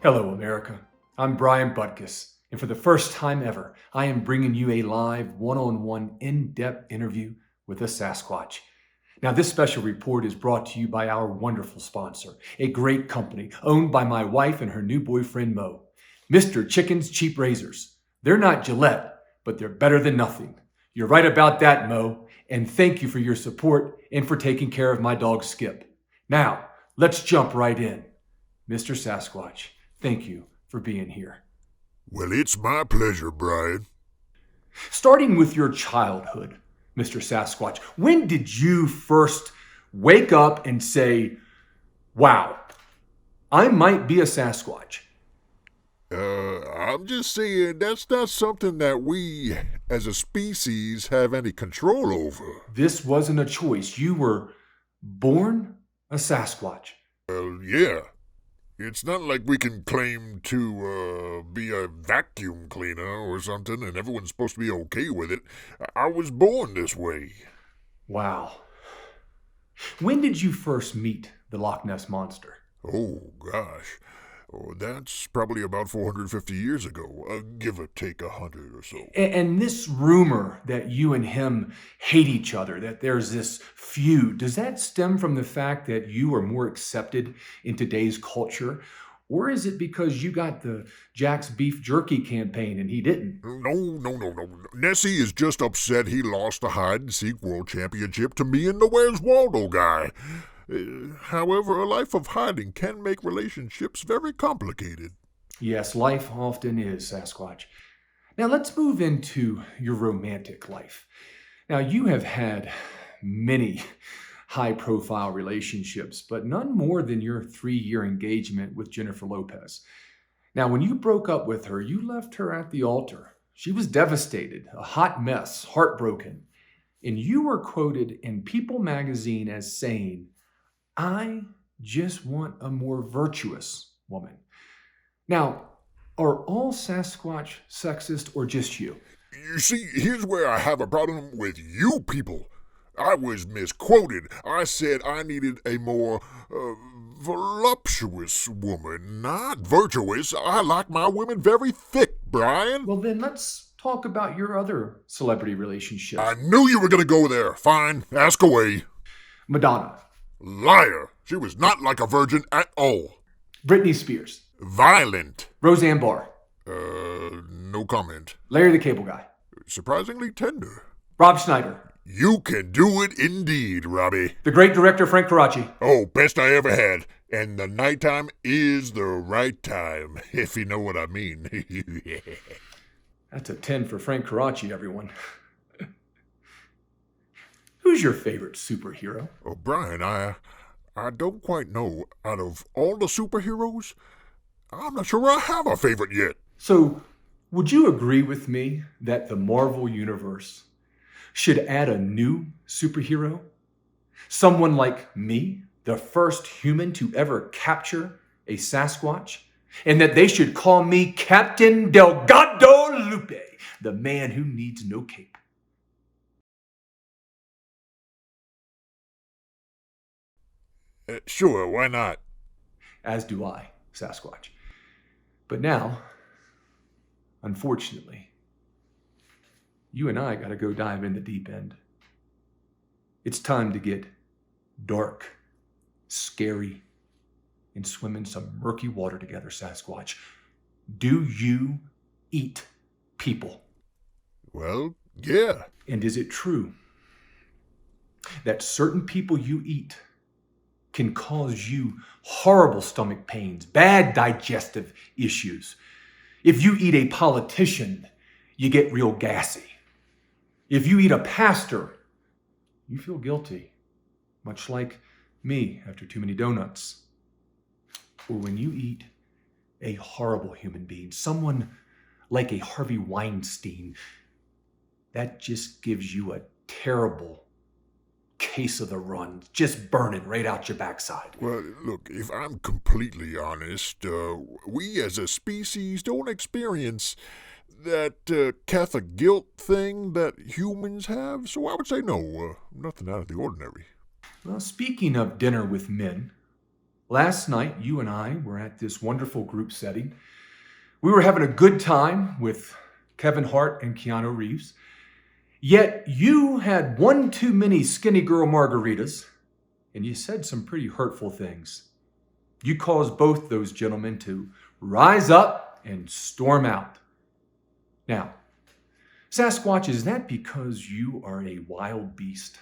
Hello, America. I'm Brian Butkus, and for the first time ever, I am bringing you a live, one-on-one, in-depth interview with a Sasquatch. Now, this special report is brought to you by our wonderful sponsor, a great company owned by my wife and her new boyfriend, Mo. Mr. Chicken's Cheap Razors. They're not Gillette, but they're better than nothing. You're right about that, Mo, and thank you for your support and for taking care of my dog, Skip. Now, let's jump right in. Mr. Sasquatch, thank you for being here. Well, it's my pleasure, Brian. Starting with your childhood, Mr. Sasquatch, when did you first wake up and say, wow, I might be a Sasquatch? I'm just saying that's not something that we, as a species, have any control over. This wasn't a choice. You were born a Sasquatch. Well, yeah. It's not like we can claim to, be a vacuum cleaner or something and everyone's supposed to be okay with it. I was born this way. Wow. When did you first meet the Loch Ness Monster? Oh, gosh. Oh, that's probably about 450 years ago, give or take 100 or so. And this rumor that you and him hate each other, that there's this feud, does that stem from the fact that you are more accepted in today's culture? Or is it because you got the Jack's Beef Jerky campaign and he didn't? No. Nessie is just upset he lost the hide-and-seek world championship to me and the Where's Waldo guy. However, a life of hiding can make relationships very complicated. Yes, life often is, Sasquatch. Now let's move into your romantic life. Now you have had many high profile relationships, but none more than your 3-year engagement with Jennifer Lopez. Now, when you broke up with her, you left her at the altar. She was devastated, a hot mess, heartbroken. And you were quoted in People magazine as saying, I just want a more virtuous woman. Now, are all Sasquatch sexist or just you? You see, here's where I have a problem with you people. I was misquoted. I said I needed a more, voluptuous woman, not virtuous. I like my women very thick, Brian. Well, then let's talk about your other celebrity relationships. I knew you were going to go there. Fine, ask away. Madonna. Liar. She was not like a virgin at all. Britney Spears. Violent. Roseanne Barr. No comment. Larry the Cable Guy. Surprisingly tender. Rob Schneider. You can do it indeed, Robbie. The great director Frank Caracci. Oh, best I ever had. And the nighttime is the right time, if you know what I mean. That's a 10 for Frank Caracci, everyone. Who's your favorite superhero? Oh, Brian, I don't quite know. Out of all the superheroes, I'm not sure I have a favorite yet. So, would you agree with me that the Marvel Universe should add a new superhero? Someone like me, the first human to ever capture a Sasquatch? And that they should call me Captain Delgado Lupe, the man who needs no cape. Sure, why not? As do I, Sasquatch. But now, unfortunately, you and I gotta go dive in the deep end. It's time to get dark, scary, and swim in some murky water together, Sasquatch. Do you eat people? Well, yeah. And is it true that certain people you eat can cause you horrible stomach pains, bad digestive issues? If you eat a politician, you get real gassy. If you eat a pastor, you feel guilty, much like me after too many donuts. Or when you eat a horrible human being, someone like a Harvey Weinstein, that just gives you a terrible case of the run, just burning right out your backside. Well, look, if I'm completely honest, we as a species don't experience that Catholic guilt thing that humans have, so I would say no, nothing out of the ordinary. Well, speaking of dinner with men, Last night, you and I were at this wonderful group setting. We were having a good time with Kevin Hart and Keanu Reeves. Yet you had one too many skinny girl margaritas, and you said some pretty hurtful things. You caused both those gentlemen to rise up and storm out. Now, Sasquatch, is that because you are a wild beast?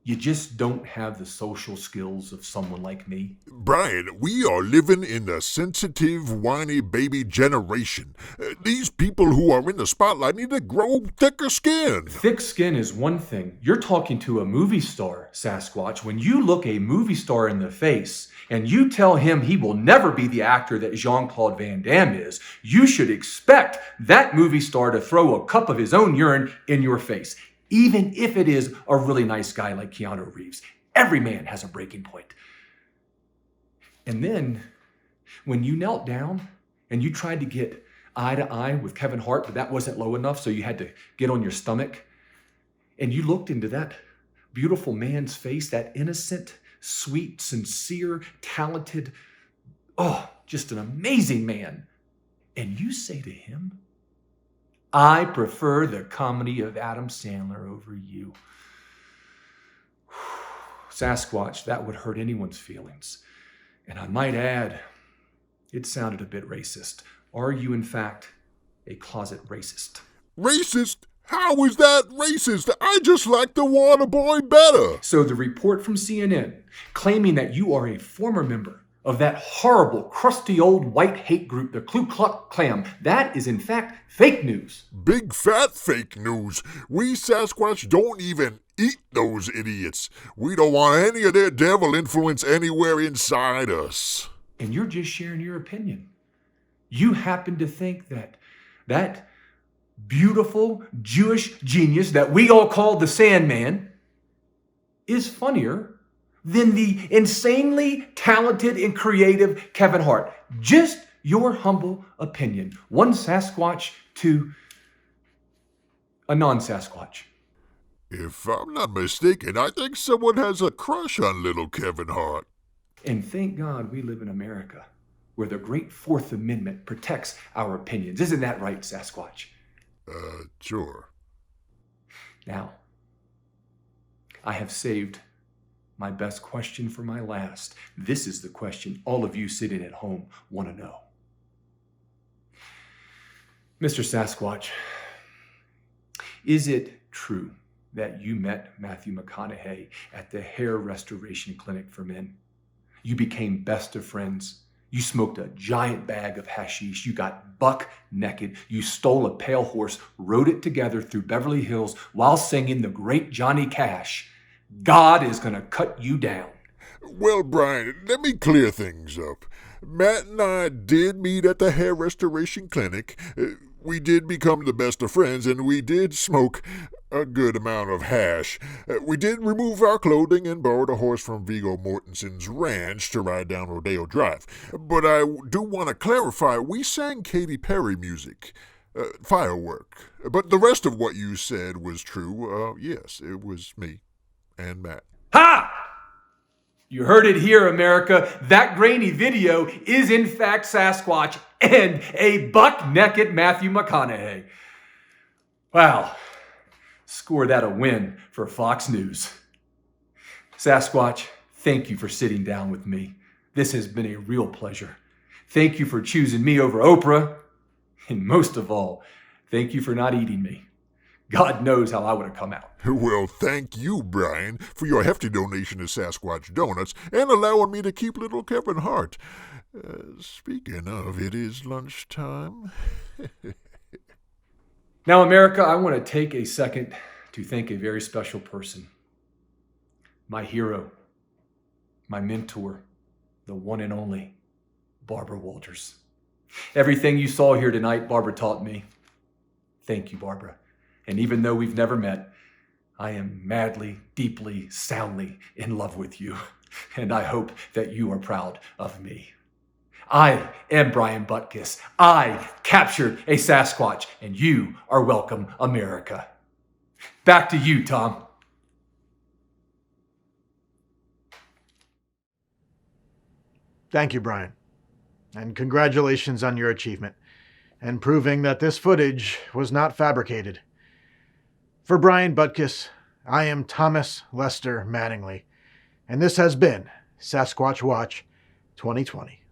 You just don't have the social skills of someone like me? Brian, we are living in the sensitive, whiny baby generation. These people who are in the spotlight need to grow thicker skin. Thick skin is one thing. You're talking to a movie star, Sasquatch. When you look a movie star in the face and you tell him he will never be the actor that Jean-Claude Van Damme is, you should expect that movie star to throw a cup of his own urine in your face. Even if it is a really nice guy like Keanu Reeves. Every man has a breaking point. And then, when you knelt down and you tried to get eye to eye with Kevin Hart, but that wasn't low enough, so you had to get on your stomach, and you looked into that beautiful man's face, that innocent, sweet, sincere, talented, just an amazing man, and you say to him, I prefer the comedy of Adam Sandler over you. Sasquatch, that would hurt anyone's feelings. And I might add, it sounded a bit racist. Are you, in fact, a closet racist? Racist? How is that racist? I just like the water boy better. So the report from CNN claiming that you are a former member of that horrible, crusty old white hate group, the Ku Klux Klan, that is in fact fake news. Big fat fake news. We Sasquatch don't even eat those idiots. We don't want any of their devil influence anywhere inside us. And you're just sharing your opinion. You happen to think that that beautiful Jewish genius that we all call the Sandman is funnier than the insanely talented and creative Kevin Hart. Just your humble opinion. One Sasquatch to a non-Sasquatch. If I'm not mistaken, I think someone has a crush on little Kevin Hart. And thank God we live in America, where the great Fourth Amendment protects our opinions. Isn't that right, Sasquatch? Sure. Now, I have saved my best question for my last. This is the question all of you sitting at home want to know. Mr. Sasquatch, is it true that you met Matthew McConaughey at the hair restoration clinic for men? You became best of friends. You smoked a giant bag of hashish. You got buck naked. You stole a pale horse, rode it together through Beverly Hills while singing the great Johnny Cash. God is going to cut you down. Well, Brian, let me clear things up. Matt and I did meet at the hair restoration clinic. We did become the best of friends, and we did smoke a good amount of hash. We did remove our clothing and borrowed a horse from Viggo Mortensen's ranch to ride down Rodeo Drive. But I do want to clarify, we sang Katy Perry music. Firework. But the rest of what you said was true. Yes, it was me and Matt. Ha! You heard it here, America. That grainy video is in fact Sasquatch and a buck-naked Matthew McConaughey. Wow. Score that a win for Fox News. Sasquatch, thank you for sitting down with me. This has been a real pleasure. Thank you for choosing me over Oprah. And most of all, thank you for not eating me. God knows how I would have come out. Well, thank you, Brian, for your hefty donation to Sasquatch Donuts and allowing me to keep little Kevin Hart. Speaking of, it is lunchtime. Now, America, I want to take a second to thank a very special person. My hero, my mentor, the one and only Barbara Walters. Everything you saw here tonight, Barbara taught me. Thank you, Barbara. And even though we've never met, I am madly, deeply, soundly in love with you. And I hope that you are proud of me. I am Brian Butkus. I captured a Sasquatch, and you are welcome, America. Back to you, Tom. Thank you, Brian. And congratulations on your achievement and proving that this footage was not fabricated. For Brian Butkus, I am Thomas Lester Mattingly, and this has been Sasquatch Watch 2020.